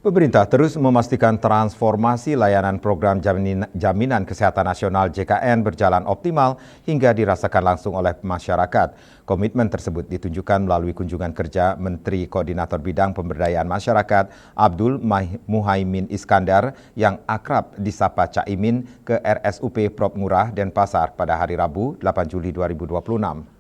Pemerintah terus memastikan transformasi layanan program Jaminan Kesehatan Nasional JKN berjalan optimal hingga dirasakan langsung oleh masyarakat. Komitmen tersebut ditunjukkan melalui kunjungan kerja Menteri Koordinator Bidang Pemberdayaan Masyarakat Abdul Muhaimin Iskandar yang akrab disapa Caimin ke RSUP Prop Ngurah Denpasar pada hari Rabu 8 Juli 2026.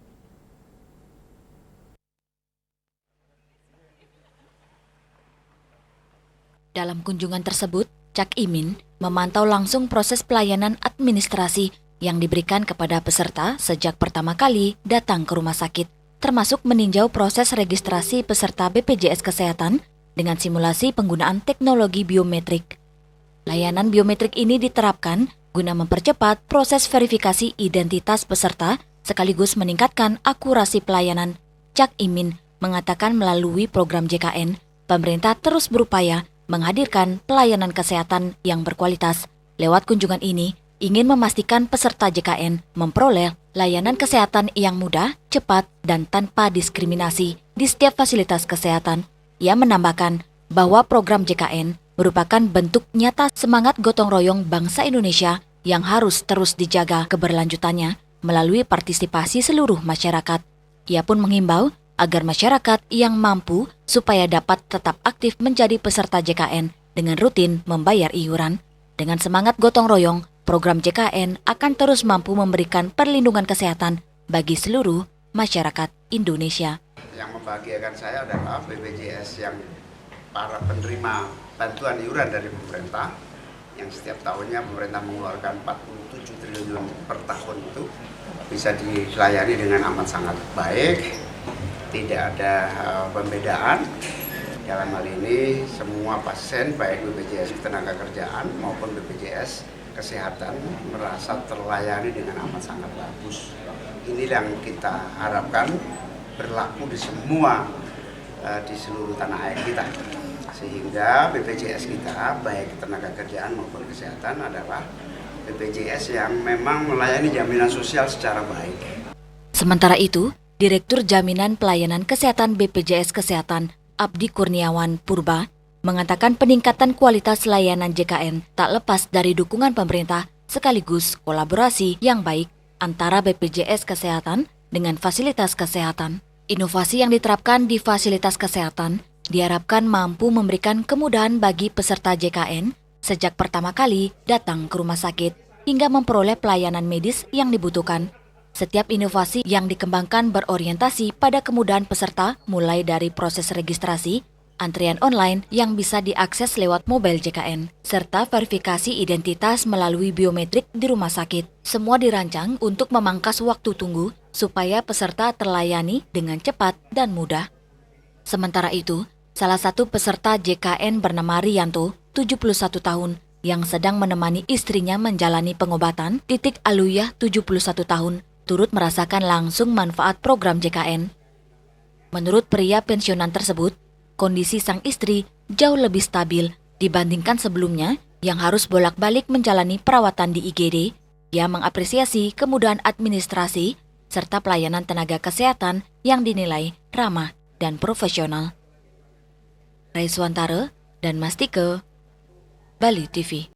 Dalam kunjungan tersebut, Cak Imin memantau langsung proses pelayanan administrasi yang diberikan kepada peserta sejak pertama kali datang ke rumah sakit, termasuk meninjau proses registrasi peserta BPJS Kesehatan dengan simulasi penggunaan teknologi biometrik. Layanan biometrik ini diterapkan guna mempercepat proses verifikasi identitas peserta sekaligus meningkatkan akurasi pelayanan. Cak Imin mengatakan melalui program JKN, pemerintah terus berupaya menghadirkan pelayanan kesehatan yang berkualitas. Lewat kunjungan ini, ingin memastikan peserta JKN memperoleh layanan kesehatan yang mudah, cepat, dan tanpa diskriminasi di setiap fasilitas kesehatan. Ia menambahkan bahwa program JKN merupakan bentuk nyata semangat gotong royong bangsa Indonesia yang harus terus dijaga keberlanjutannya melalui partisipasi seluruh masyarakat. Ia pun menghimbau agar masyarakat yang mampu supaya dapat tetap aktif menjadi peserta JKN dengan rutin membayar iuran. Dengan semangat gotong royong, program JKN akan terus mampu memberikan perlindungan kesehatan bagi seluruh masyarakat Indonesia. Yang membahagiakan saya adalah BPJS yang para penerima bantuan iuran dari pemerintah yang setiap tahunnya pemerintah mengeluarkan 47 triliun per tahun itu bisa dilayani dengan amat sangat baik. Tidak ada pembedaan. Dalam hal ini semua pasien baik BPJS Ketenagakerjaan maupun BPJS Kesehatan merasa terlayani dengan amat sangat bagus. Ini yang kita harapkan berlaku di semua di seluruh tanah air kita. Sehingga BPJS kita baik Ketenagakerjaan maupun Kesehatan adalah BPJS yang memang melayani jaminan sosial secara baik. Sementara itu, Direktur Jaminan Pelayanan Kesehatan BPJS Kesehatan Abdi Kurniawan Purba mengatakan peningkatan kualitas layanan JKN tak lepas dari dukungan pemerintah sekaligus kolaborasi yang baik antara BPJS Kesehatan dengan fasilitas kesehatan. Inovasi yang diterapkan di fasilitas kesehatan diharapkan mampu memberikan kemudahan bagi peserta JKN sejak pertama kali datang ke rumah sakit hingga memperoleh pelayanan medis yang dibutuhkan. Setiap inovasi yang dikembangkan berorientasi pada kemudahan peserta mulai dari proses registrasi, antrian online yang bisa diakses lewat mobile JKN, serta verifikasi identitas melalui biometrik di rumah sakit. Semua dirancang untuk memangkas waktu tunggu supaya peserta terlayani dengan cepat dan mudah. Sementara itu, salah satu peserta JKN bernama Rianto, 71 tahun, yang sedang menemani istrinya menjalani pengobatan, Titik Aluyah 71 tahun, turut merasakan langsung manfaat program JKN. Menurut pria pensiunan tersebut, kondisi sang istri jauh lebih stabil dibandingkan sebelumnya yang harus bolak-balik menjalani perawatan di IGD. Ia mengapresiasi kemudahan administrasi serta pelayanan tenaga kesehatan yang dinilai ramah dan profesional. Raiswantara dan Mastike, Bali TV.